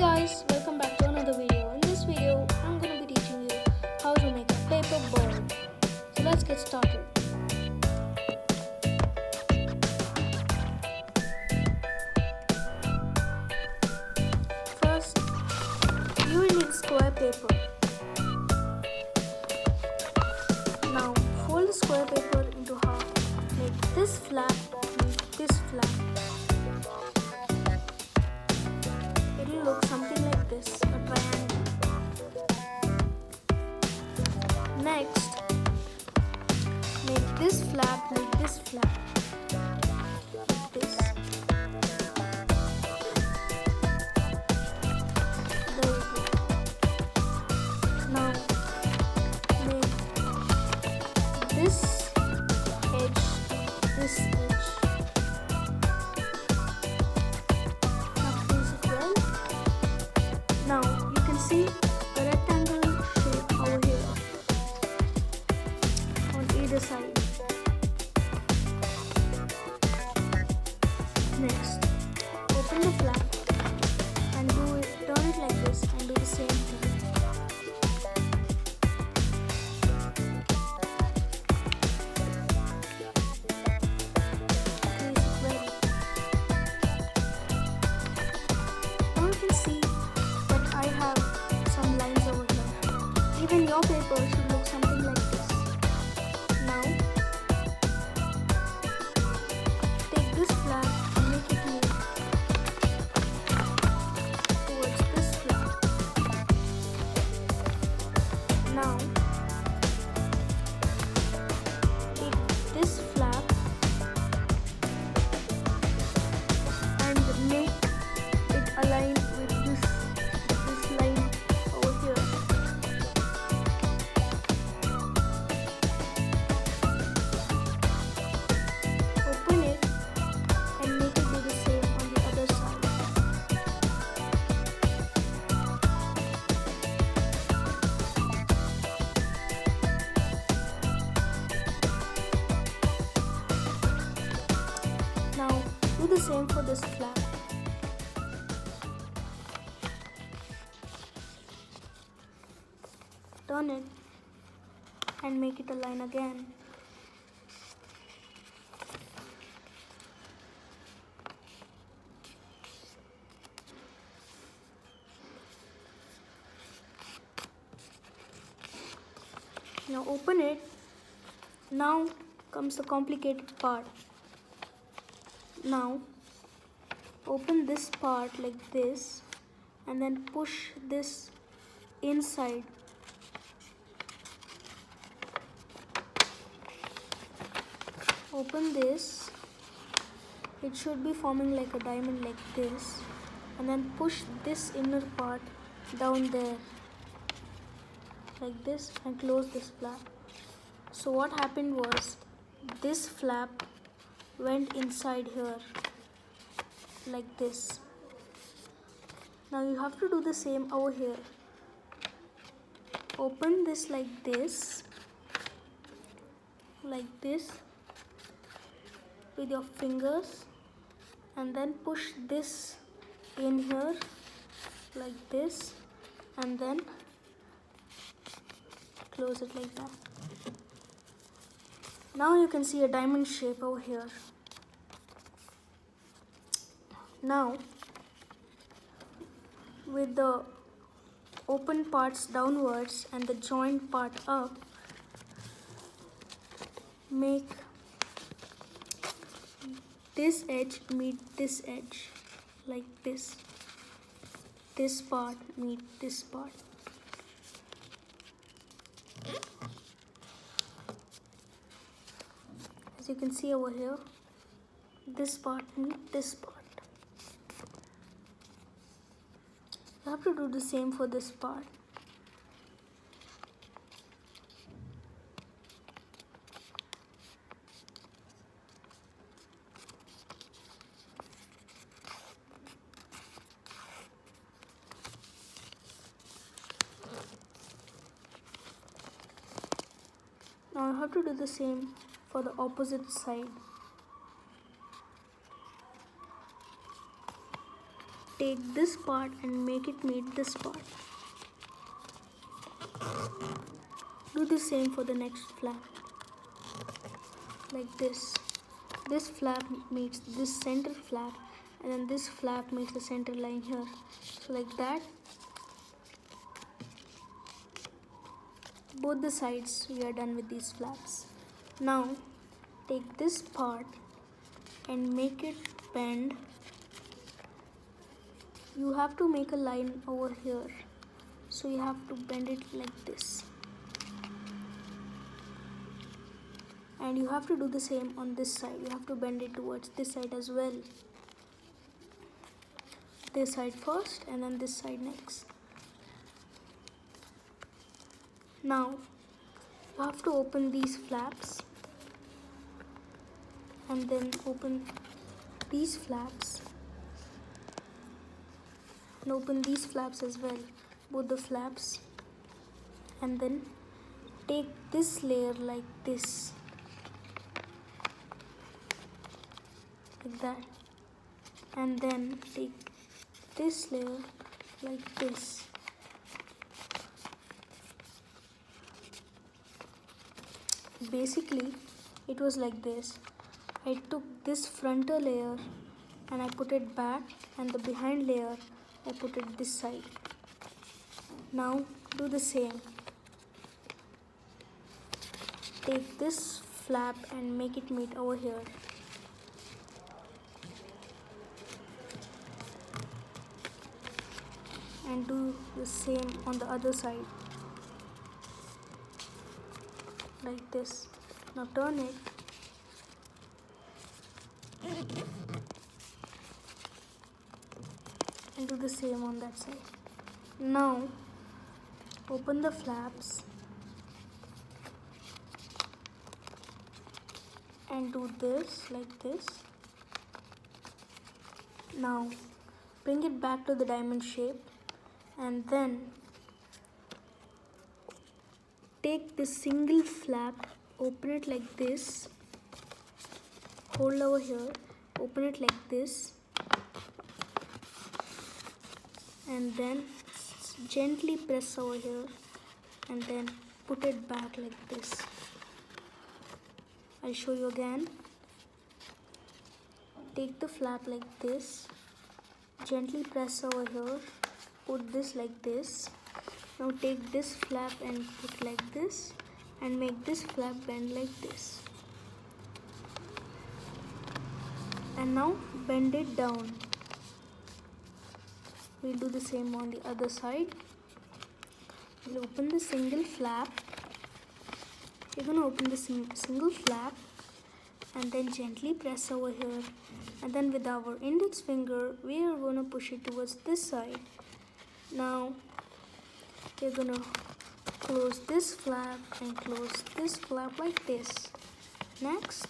Guys, welcome back to another video. In this video, I'm going to be teaching you how to make a paper bird. So let's get started. First, you will need square paper. Now, fold the square paper into half. Make this flap meet this flap. It will look something like this, a triangle. Next, make this flap meet this flap. Like this. There we go. Now, make this edge this edge. Now you can see a rectangle shape over here on either side. Next, open the flap and turn it like this and do the same thing. Now you can see I have some lines over here. Even your paper should look something like this. Now, take this flap and make it move towards this flap. Now, take this flap and make it align with this line over here. Open it and make it do the same on the other side. Now do the same for this flap. Turn it and make it align again. Now open it. Now comes the complicated part. Now open this part like this and then push this inside. Open this, it should be forming like a diamond like this, and then push this inner part down there like this and close this flap. So what happened was this flap went inside here like this. Now you have to do the same over here. Open this like this with your fingers and then push this in here like this and then close it like that. Now you can see a diamond shape over here. Now with the open parts downwards and the joint part up, make this edge meet this edge like this. This part meet this part. As you can see over here, this part meet this part. You have to do the same for this part. Now I have to do the same for the opposite side. take this part and make it meet this part. Do the same for the next flap. Like this. This flap meets this center flap, and then this flap meets the center line here. So like that. Both the sides we are done with these flaps. Now take this part and make it bend. You have to make a line over here, so you have to bend it like this. And you have to do the same on this side. You have to bend it towards this side as well. This side first and then this side next. Now you have to open these flaps and then open these flaps and open these flaps as well, both the flaps, and then take this layer like this, like that, and then take this layer like this. Basically it was like this. I took this frontal layer and I put it back, and the behind layer I put it this side. Now do the same. Take this flap and make it meet over here. And do the same on the other side. Like this. Now turn it. And do the same on that side. Now open the flaps and do this like this. Now bring it back to the diamond shape, and then take the single flap, open it like this, hold over here, open it like this, and then gently press over here and then put it back like this. I'll show you again. Take the flap like this, gently press over here, put this like this. Now take this flap and put like this, and make this flap bend like this. And now bend it down. We'll do the same on the other side. We'll open the single flap. You're going to open the single flap and then gently press over here. And then with our index finger, we are going to push it towards this side. Now, we're going to close this flap and close this flap like this. Next,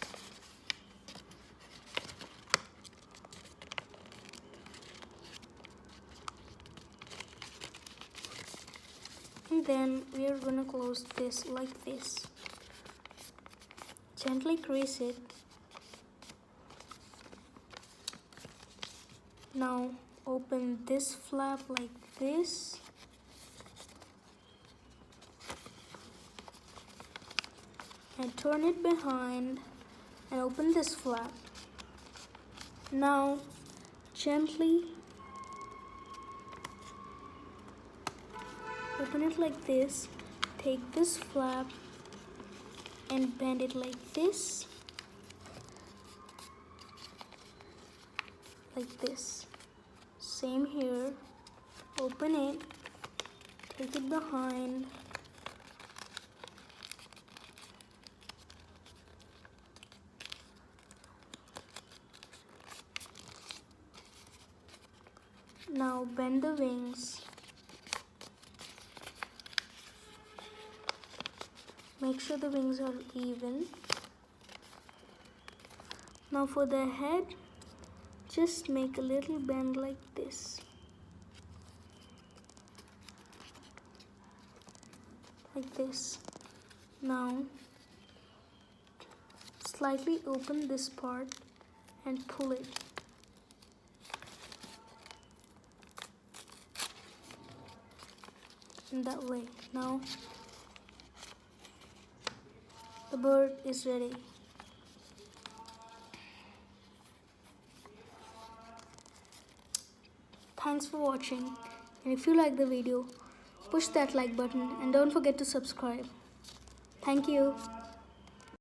and then we are going to close this like this. Gently crease it. Now open this flap like this. And turn it behind and open this flap. Now gently open it like this. Take this flap and bend it like this. Like this. Same here. Open it. Take it behind. Now bend the wings. Make sure the wings are even. Now for the head, just make a little bend like this. Like this. Now slightly open this part and pull it. in that way. Now the bird is ready. Thanks for watching, and if you like the video, push that like button and don't forget to subscribe. Thank you.